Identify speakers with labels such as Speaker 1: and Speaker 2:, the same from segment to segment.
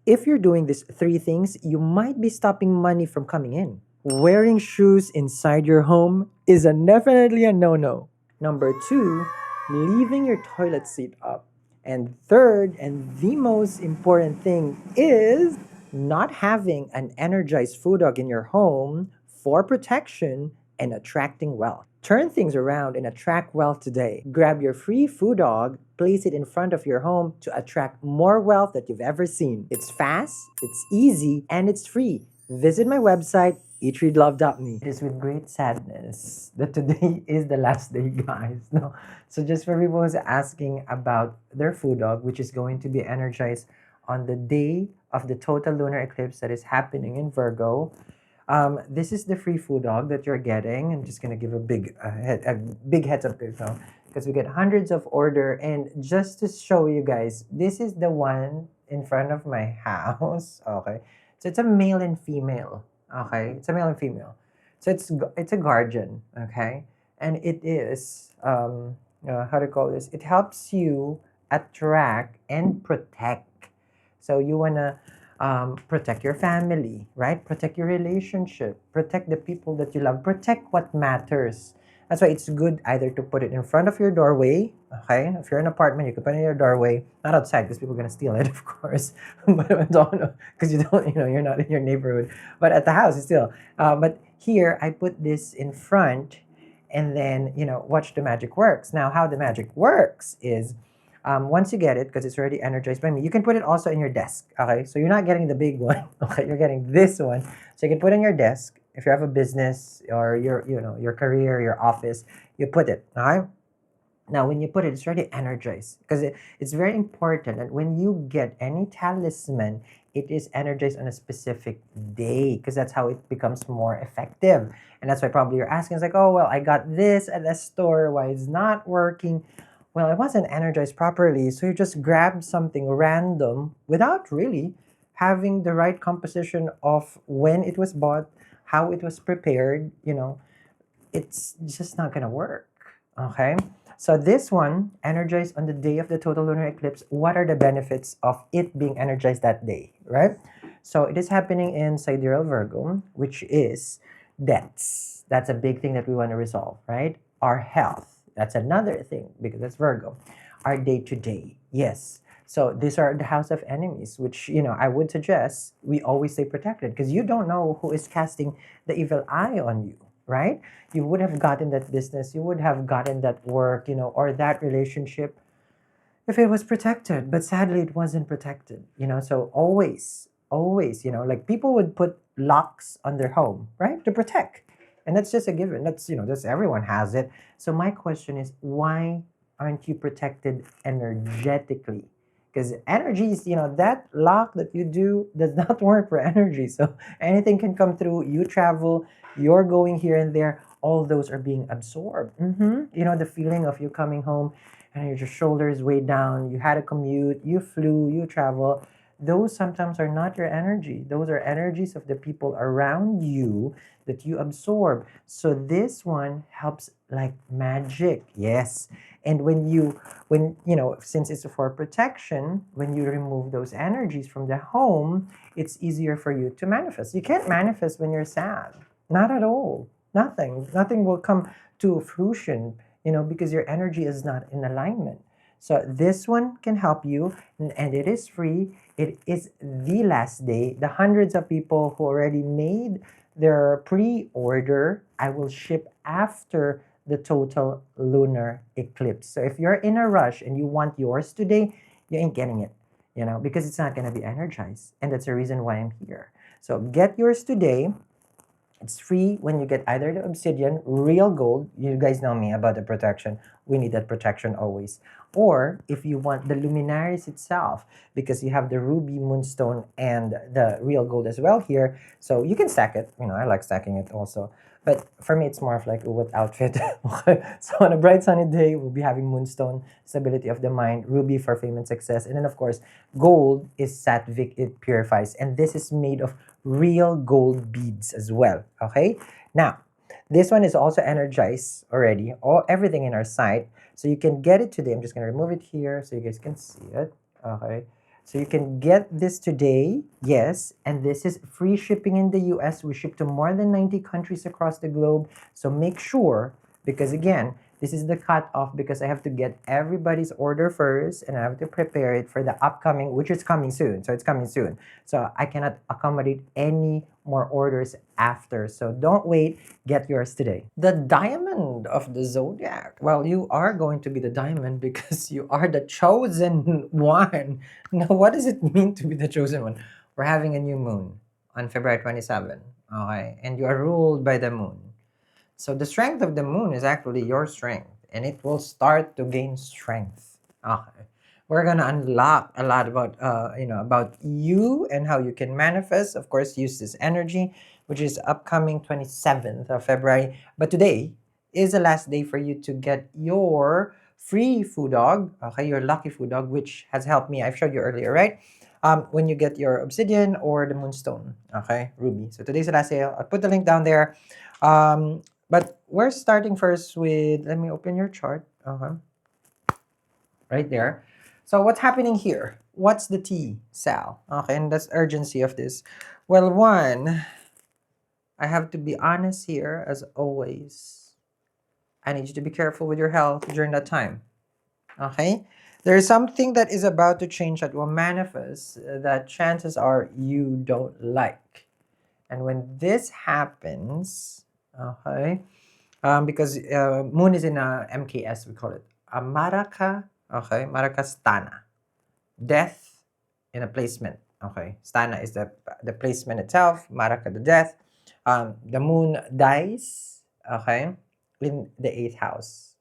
Speaker 1: If you're doing these three things, you might be stopping money from coming in. Wearing shoes inside your home is definitely a no-no. Number two, leaving your toilet seat up. And third, and the most important thing is not having an energized food dog in your home for protection and attracting wealth. Turn things around and attract wealth today. Grab your free food dog, place it in front of your home to attract more wealth that you've ever seen. It's fast, it's easy, and it's free. Visit my website, eatreadlove.me. It is with great sadness that today is the last day, guys. No. So just for people who's asking about their food dog, which is going to be energized on the day of the total lunar eclipse that is happening in Virgo. This is the free food dog that you're getting. I'm just gonna give a big heads up because we get hundreds of order. And just to show you guys, this is the one in front of my house. Okay, so it's a male and female. Okay, it's a male and female. So it's a guardian. Okay, and it is how to call this? It helps you attract and protect. So you wanna protect your family, right? Protect your relationship, protect the people that you love, protect what matters. That's why it's good either to put it in front of your doorway. Okay, if you're in an apartment, you can put it in your doorway, not outside because people are gonna steal it, of course. But because you don't, you're not in your neighborhood. But at the house, it's still. But here, I put this in front, and then watch the magic works. Now, how the magic works is once you get it, because it's already energized by me, you can put it also in your desk. Okay, so you're not getting the big one. Okay, you're getting this one. So you can put it in your desk if you have a business or your career, your office. You put it. All right. Now, when you put it, it's already energized because it's very important that when you get any talisman, it is energized on a specific day because that's how it becomes more effective. And that's why probably you're asking, it's like, oh, well, I got this at the store. Why it's not working? Well, it wasn't energized properly. So you just grabbed something random without really having the right composition of when it was bought, how it was prepared, it's just not going to work. Okay? So this one, energized on the day of the total lunar eclipse, what are the benefits of it being energized that day, right? So it is happening in Sidereal Virgo, which is debts. That's a big thing that we want to resolve, right? Our health. That's another thing because that's Virgo. Our day-to-day. Yes. So these are the house of enemies, which, I would suggest we always stay protected because you don't know who is casting the evil eye on you, right? You would have gotten that business, you would have gotten that work, or that relationship if it was protected. But sadly, it wasn't protected, So always, like people would put locks on their home, right? To protect. And that's just a given. That's everyone has it. So my question is, why aren't you protected energetically? Because energy is, that lock that you do does not work for energy. So anything can come through. You travel, you're going here and there. All those are being absorbed. The feeling of you coming home and your shoulders way down. You had a commute, you flew, you travel. Those sometimes are not your energy. Those are energies of the people around you that you absorb. So this one helps like magic. Yes. And since it's for protection, when you remove those energies from the home, it's easier for you to manifest. You can't manifest when you're sad. Not at all. Nothing will come to fruition, because your energy is not in alignment. So this one can help you, and it is free. It is the last day. The hundreds of people who already made their pre-order, I will ship after the total lunar eclipse. So if you're in a rush and you want yours today, you ain't getting it, because it's not going to be energized. And that's the reason why I'm here. So get yours today. It's free when you get either the obsidian, real gold. You guys know me about the protection. We need that protection always. Or if you want the luminaries itself, because you have the ruby moonstone and the real gold as well here. So you can stack it. I like stacking it also. But for me, it's more of like what outfit. So on a bright sunny day, we'll be having moonstone, stability of the mind, ruby for fame and success. And then of course, gold is sattvic, it purifies. And this is made of real gold beads as well. Okay. Now, this one is also energized already. Everything in our site. So you can get it today. I'm just going to remove it here so you guys can see it. Okay. So you can get this today, yes, and this is free shipping in the US. We ship to more than 90 countries across the globe. So make sure, because again, this is the cutoff because I have to get everybody's order first and I have to prepare it for the upcoming, which is coming soon. So it's coming soon. So I cannot accommodate any more orders after. So don't wait, get yours today. The diamond of the zodiac. Well, you are going to be the diamond because you are the chosen one. Now, what does it mean to be the chosen one? We're having a new moon on February 27. Okay, and you are ruled by the moon. So the strength of the moon is actually your strength, and it will start to gain strength. Okay. We're gonna unlock a lot about about you and how you can manifest. Of course, use this energy, which is upcoming 27th of February. But today is the last day for you to get your free food dog, okay, your lucky food dog, which has helped me. I've showed you earlier, right? When you get your obsidian or the moonstone, okay, ruby. So today's the last day. I'll put the link down there. But we're starting first with, let me open your chart. Right there. So what's happening here? What's the T, Sal? Okay, and that's urgency of this. Well, one, I have to be honest here as always. I need you to be careful with your health during that time. Okay? There is something that is about to change that will manifest that chances are you don't like. And when this happens, okay, because moon is in a MKS, we call it a Maraka, okay, Maraka Stana, death in a placement, okay. Stana is the placement itself, Maraka the death. The moon dies, okay, in the 8th house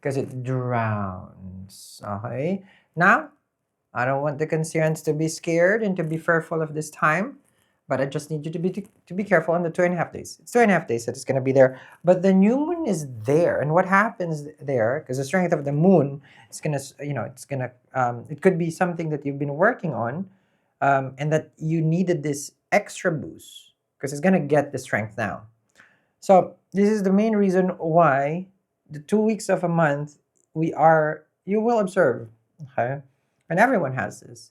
Speaker 1: because it drowns, okay. Now, I don't want the concerns to be scared and to be fearful of this time. But I just need you to be careful on the 2.5 days. It's 2.5 days that it's going to be there. But the new moon is there. And what happens there, because the strength of the moon is going to, it could be something that you've been working on and that you needed this extra boost because it's going to get the strength now. So this is the main reason why the 2 weeks of a month, you will observe, okay? And everyone has this.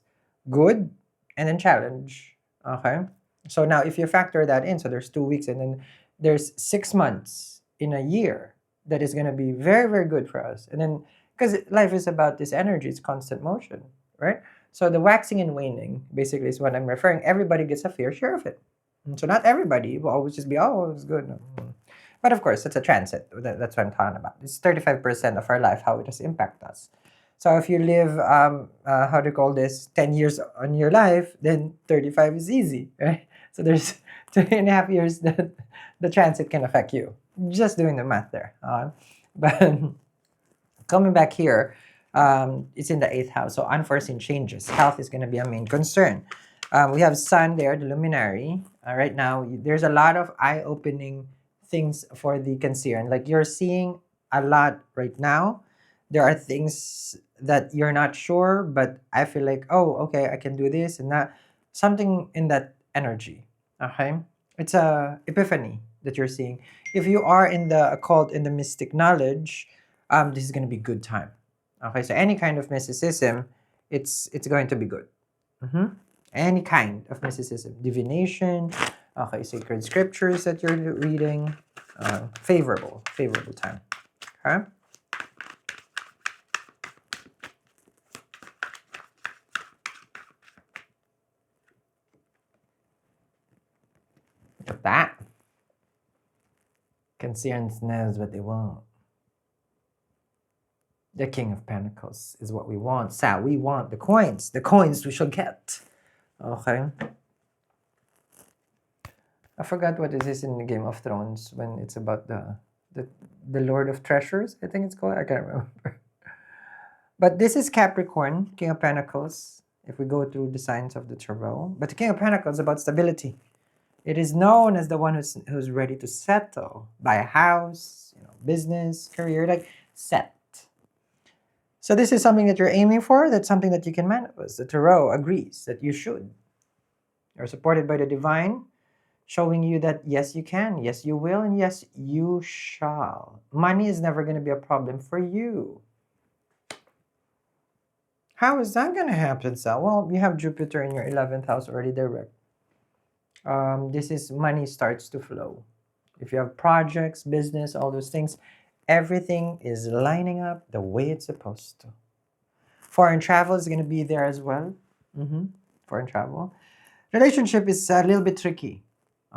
Speaker 1: Good and then challenge, okay? So now if you factor that in, so there's 2 weeks and then there's 6 months in a year that is going to be very, very good for us. And then, because life is about this energy, it's constant motion, right? So the waxing and waning basically is what I'm referring. Everybody gets a fair share of it. And so not everybody will always just be, oh, it's good. But of course, it's a transit. That's what I'm talking about. It's 35% of our life, how it does impact us. So if you live, how do you call this, 10 years on your life, then 35 is easy, right? So there's 2.5 years that the transit can affect you. Just doing the math there. But coming back here, it's in the 8th house. So unforeseen changes. Health is going to be a main concern. We have Sun there, the luminary. Right now, there's a lot of eye-opening things for the concern. Like you're seeing a lot right now. There are things that you're not sure, but I feel like, oh, okay, I can do this and that. Something in that energy, okay? It's a epiphany that you're seeing. If you are in the occult, in the mystic knowledge, this is going to be good time. Okay, so any kind of mysticism, it's going to be good. Any kind of mysticism, divination, okay, sacred scriptures that you're reading, favorable time. Okay. Look at that. Concerns knows what they want. The King of Pentacles is what we want. So we want the coins. The coins we shall get. Okay. I forgot what is this in the Game of Thrones when it's about the Lord of Treasures, I think it's called. I can't remember. But this is Capricorn, King of Pentacles, if we go through the signs of the tarot. But the King of Pentacles is about stability. It is known as the one who's ready to settle, buy a house, business, career, like set. So this is something that you're aiming for. That's something that you can manifest. The tarot agrees that you should. You're supported by the divine, showing you that yes, you can, yes, you will, and yes, you shall. Money is never going to be a problem for you. How is that going to happen, Sal? Well, you have Jupiter in your 11th house already direct. This is money starts to flow. If you have projects, business, all those things, everything is lining up the way it's supposed to. Foreign travel is going to be there as well. Foreign travel. Relationship is a little bit tricky.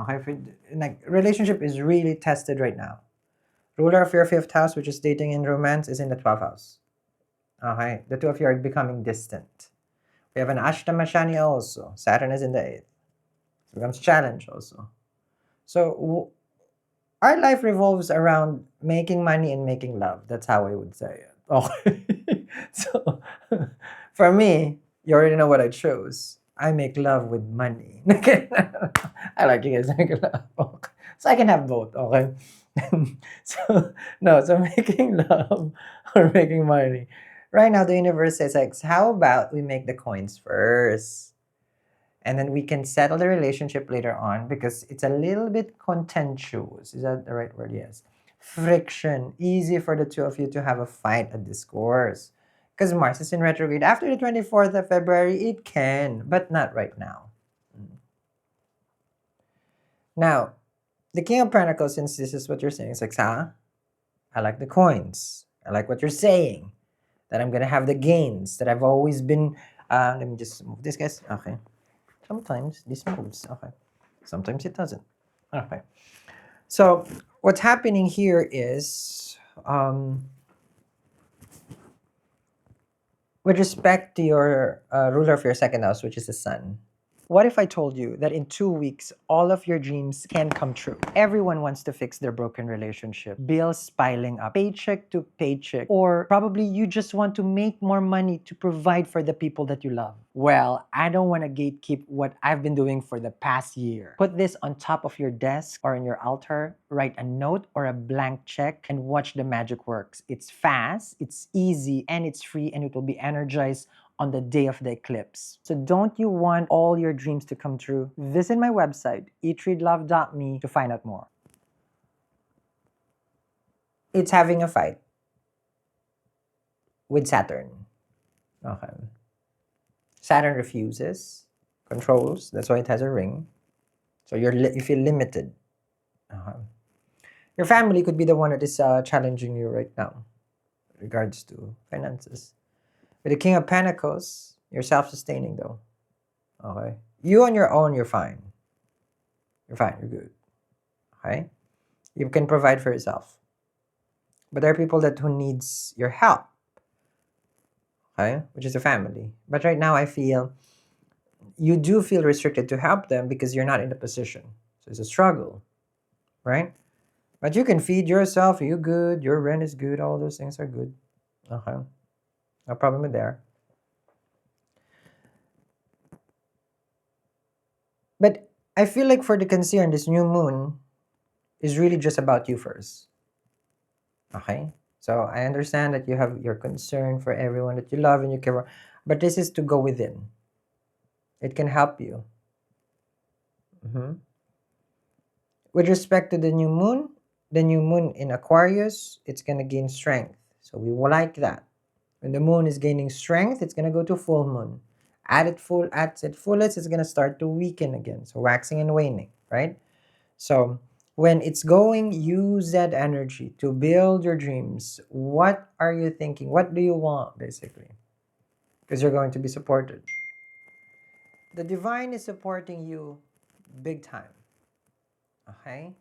Speaker 1: Okay, like relationship is really tested right now. Ruler of your fifth house, which is dating and romance, is in the 12th house. Okay, the two of you are becoming distant. We have an Ashtama Shani also. Saturn is in the 8th. It becomes challenge also. So our life revolves around making money and making love. That's how I would say it. Okay. So for me, you already know what I chose. I make love with money. I like you guys make love. Okay. So I can have both, okay? So no, so making love or making money. Right now the universe says like, how about we make the coins first? And then we can settle the relationship later on because it's a little bit contentious. Is that the right word? Yes. Friction. Easy for the two of you to have a fight, a discourse. Because Mars is in retrograde. After the 24th of February, it can, but not right now. Now, the King of Pentacles, since this is what you're saying, is like, I like the coins. I like what you're saying. That I'm going to have the gains that I've always been. Let me just move this, guys. Okay. Sometimes this moves. Okay. Sometimes it doesn't. Okay. So what's happening here is, with respect to your ruler of your second house, which is the sun. What if I told you that in 2 weeks, all of your dreams can come true? Everyone wants to fix their broken relationship, bills piling up, paycheck to paycheck, or probably you just want to make more money to provide for the people that you love. Well, I don't want to gatekeep what I've been doing for the past year. Put this on top of your desk or on your altar, write a note or a blank check, and watch the magic works. It's fast, it's easy, and it's free, and it will be energized on the day of the eclipse. So don't you want all your dreams to come true? Visit my website, eatreadlove.me, to find out more. It's having a fight with Saturn. Okay. Saturn refuses, controls, that's why it has a ring. So you feel limited. Your family could be the one that is challenging you right now in regards to finances. With the King of Pentacles, you're self-sustaining though. Okay. You on your own, you're fine. You're fine, you're good. Okay? You can provide for yourself. But there are people who needs your help. Okay? Which is a family. But right now I feel you do feel restricted to help them because you're not in a position. So it's a struggle. Right? But you can feed yourself, you good, your rent is good, all those things are good. Okay. No problem with there. But I feel like for the concern, this new moon is really just about you first. Okay? So I understand that you have your concern for everyone that you love and you care for, but this is to go within. It can help you. With respect to the new moon in Aquarius, it's going to gain strength. So we will like that. When the moon is gaining strength, it's going to go to full moon. At its fullest, it's going to start to weaken again. So waxing and waning, right? So when it's going, use that energy to build your dreams. What are you thinking? What do you want, basically? Because you're going to be supported. The divine is supporting you big time. Okay?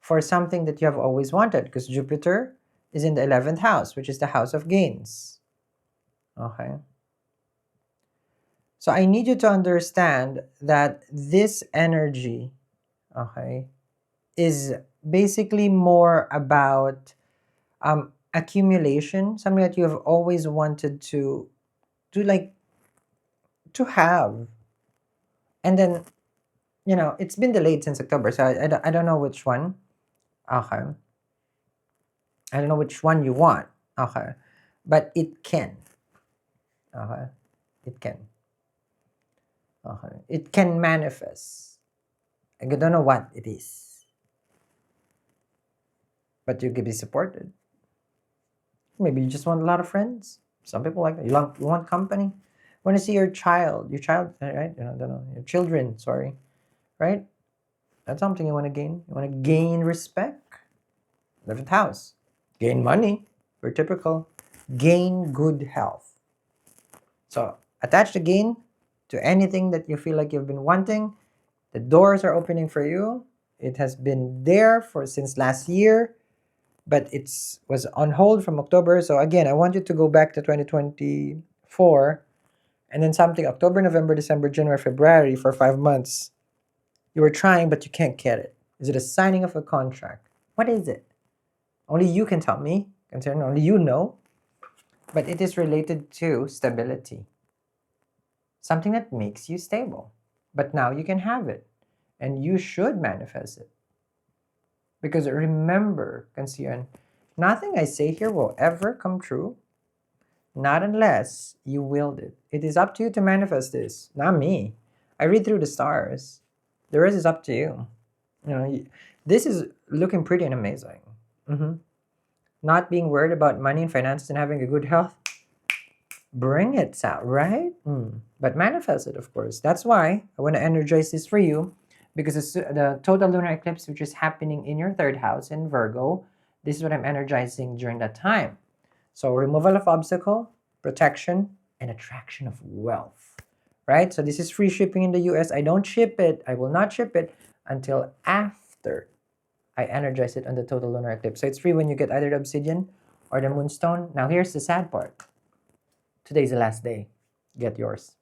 Speaker 1: For something that you have always wanted, because Jupiter is in the 11th house, which is the house of gains. Okay? So I need you to understand that this energy, okay, is basically more about accumulation, something that you have always wanted to have. And then, it's been delayed since October, so I don't know which one. Okay. I don't know which one you want. Okay. But it can. Okay. It can. Okay. It can manifest. I don't know what it is. But you can be supported. Maybe you just want a lot of friends. Some people like that. You want company? You want to see your child, right? You know, don't know, your children, sorry, right? That's something you want to gain. You want to gain respect. 11th house. Gain money. Very typical. Gain good health. So attach the gain to anything that you feel like you've been wanting. The doors are opening for you. It has been there for since last year, but it's was on hold from October. So again, I want you to go back to 2024 and then something October, November, December, January, February for 5 months. You were trying, but you can't get it. Is it a signing of a contract? What is it? Only you can tell me, considering only you know. But it is related to stability. Something that makes you stable. But now you can have it. And you should manifest it. Because remember, Kansiyan, nothing I say here will ever come true. Not unless you willed it. It is up to you to manifest this, not me. I read through the stars. The rest is up to you. You know, this is looking pretty and amazing. Not being worried about money and finances and having a good health. Bring it out, right? But manifest it, of course. That's why I want to energize this for you, because the total lunar eclipse, which is happening in your third house in Virgo, this is what I'm energizing during that time. So removal of obstacle, protection, and attraction of wealth, right? So this is free shipping in the US. I don't ship it. I will not ship it until after I energize it on the total lunar eclipse. So it's free when you get either the obsidian or the moonstone. Now here's the sad part. Today's the last day. Get yours.